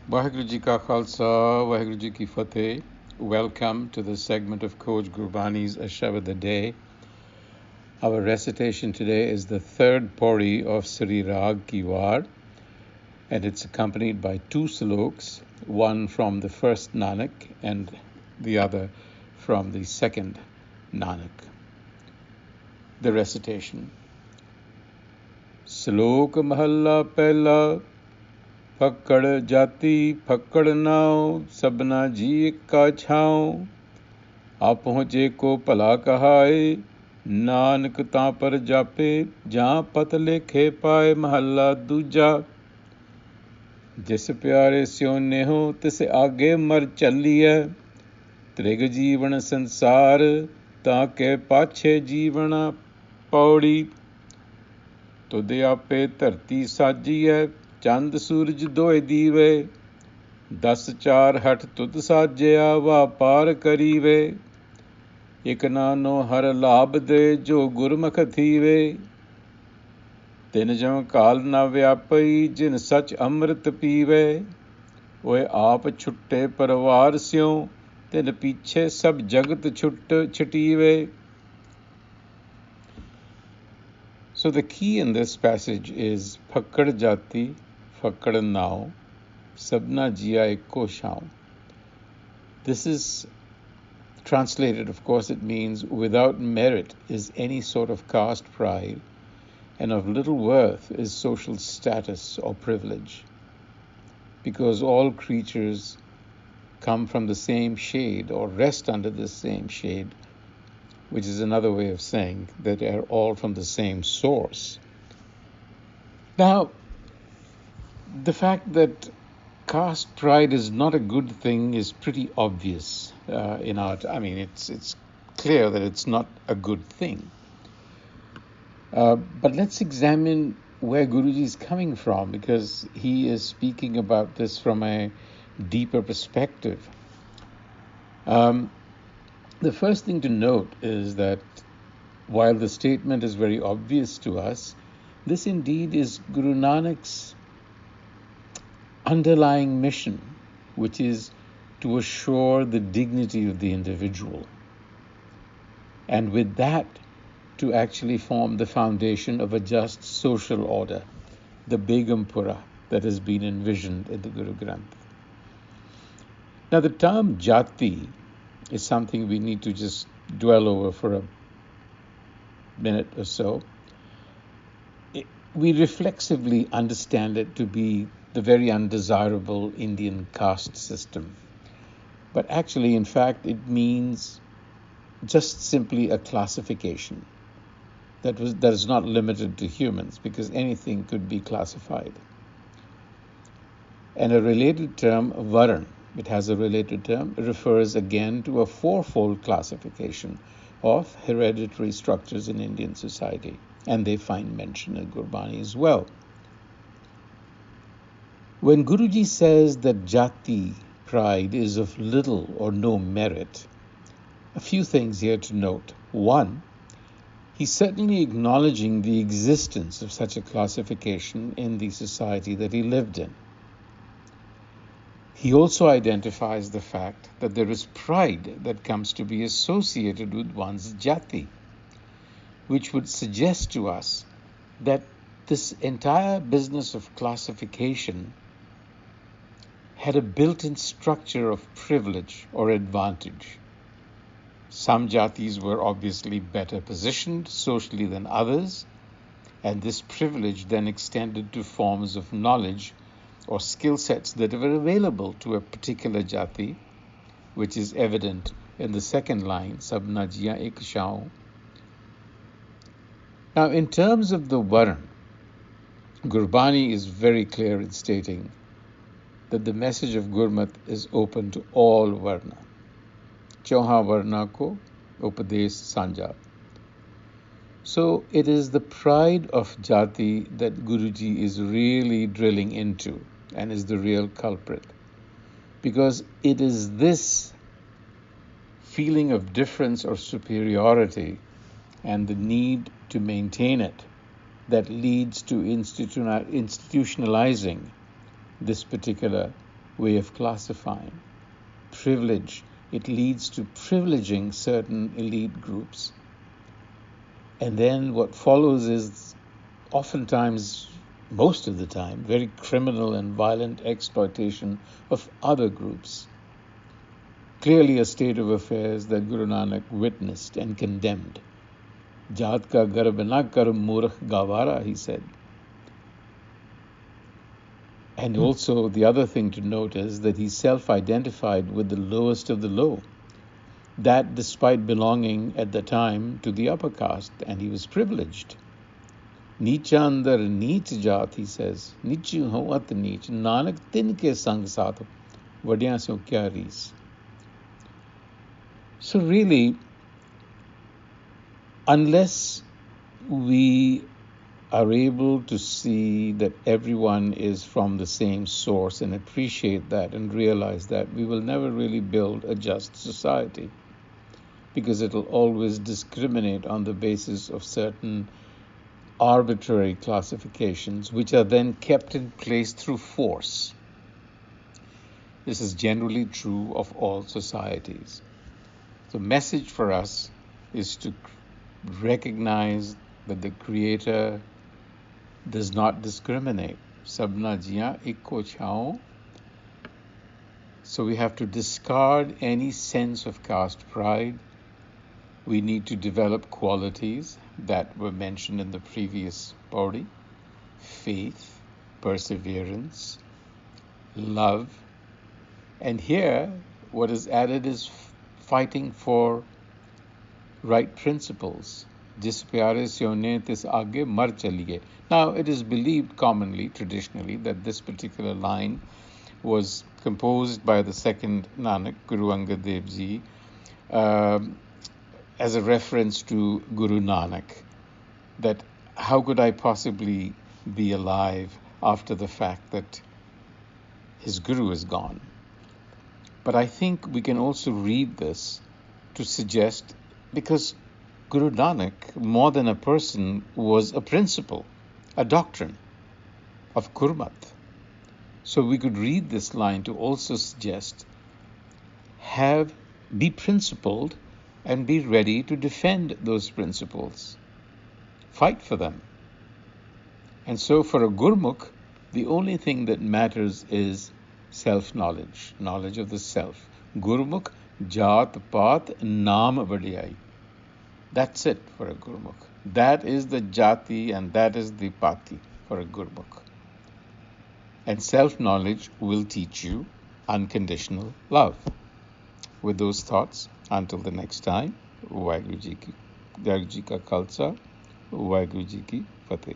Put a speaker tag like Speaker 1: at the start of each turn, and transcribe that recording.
Speaker 1: Waheguru Ji Ka Khalsa, Waheguru Ji Ki Fateh. Welcome to this segment of Coach Gurbani's a-sabad-a-day. Our recitation today is the third pauri of Sri Rag Ki War, and it's accompanied by two sloks, one from the first Nanak and the other from the second Nanak. The recitation. Slok Mahalla Pehla Phakar Jati Phakar Nau, a-sabad-a-day जी का छाँव। आप पहुँचे को भला कहाए, नानक तां पर जापे, जां पत लेखे पाए। महला दूजा। जिस प्यारे स्यों नेहो, तिस आगे मर चलिए, त्रिग जीवन संसार, ताके पाछे जीवना पौड़ी। तुद आपे धरती साजी है, चंद सूरज दोए दीवे, 10 चार हठ तुद साजिया, वा पार करीवे। इक नानो हर लाभ दे, जो गुरमुख थीवे, तिन जम काल न व्यापई, जिन सच अमृत पीवे। ओए आप छुट्टे परवार स्यों, तिन पीछे सब जगत छुटीवे। So the key in this passage is Phakar Jati Phakar Nau, Sabna Jia Ekko Shaun. This is translated, of course, it means without merit is any sort of caste pride, and of little worth is social status or privilege, because all creatures come from the same shade or rest under the same shade, which is another way of saying that they are all from the same source. Now, the fact that caste pride is not a good thing is pretty obvious in art. I mean, it's clear that it's not a good thing. But let's examine where Guruji is coming from, because he is speaking about this from a deeper perspective. The first thing to note is that while the statement is very obvious to us, this indeed is Guru Nanak's underlying mission, which is to assure the dignity of the individual, and with that to actually form the foundation of a just social order, the Begumpura that has been envisioned in the Guru Granth. Now, the term Jati is something we need to just dwell over for a minute or so. We reflexively understand it to be the very undesirable Indian caste system. But actually, in fact, it means just simply a classification that is not limited to humans, because anything could be classified. And a related term, Varan, it has a related term, refers again to a fourfold classification of hereditary structures in Indian society, and they find mention in Gurbani as well. When Guruji says that Jati pride is of little or no merit, a few things here to note. One, he's certainly acknowledging the existence of such a classification in the society that he lived in. He also identifies the fact that there is pride that comes to be associated with one's jati, which would suggest to us that this entire business of classification had a built-in structure of privilege or advantage. Some jatis were obviously better positioned socially than others, and this privilege then extended to forms of knowledge or skill sets that were available to a particular jati, which is evident in the second line, Sabna Jiya Ek Shaun. Now, in terms of the Varan, Gurbani is very clear in stating that the message of Gurmat is open to all Varna. Chauha Varna ko Upadesh Sanja. So it is the pride of jati that Guruji is really drilling into and is the real culprit, because it is this feeling of difference or superiority and the need to maintain it that leads to institutionalizing this particular way of classifying. Privilege, it leads to privileging certain elite groups. And then what follows is oftentimes, most of the time, very criminal and violent exploitation of other groups. Clearly a state of affairs that Guru Nanak witnessed and condemned. Jaat ka garb na kar murkh gawara, he said. And also the other thing to note is that he self-identified with the lowest of the low. That despite belonging at the time to the upper caste, and he was privileged. Neecha andar neech jaat, he says. Neechu ho at neech. Nanak tin ke sang saath. Vadyan so kya rees. So really, unless we are able to see that everyone is from the same source and appreciate that and realize that, we will never really build a just society, because it will always discriminate on the basis of certain arbitrary classifications, which are then kept in place through force. This is generally true of all societies. The message for us is to recognize that the Creator does not discriminate. Sabna jiyan ikko chhao. So we have to discard any sense of caste pride. We need to develop qualities that were mentioned in the previous body: faith, perseverance, love. And here, what is added is fighting for right principles. Jis pyare se une tis aage mar chaliye. Now, it is believed commonly, traditionally, that this particular line was composed by the second Nanak, Guru Angad Dev Ji, as a reference to Guru Nanak, that how could I possibly be alive after the fact that his Guru is gone? But I think we can also read this to suggest, because Guru Nanak, more than a person, was a principle, a doctrine of Gurmat. So we could read this line to also suggest, be principled and be ready to defend those principles. Fight for them. And so for a Gurmukh, the only thing that matters is self-knowledge, knowledge of the self. Gurmukh, Jaat, Paat, Naam Vadiyai. That's it for a Gurmukh. That is the Jati and that is the Pati for a Gurmukh. And self-knowledge will teach you unconditional love. With those thoughts, until the next time, Waheguru Ji Ka Khalsa, Waheguru Ji Ki Fateh.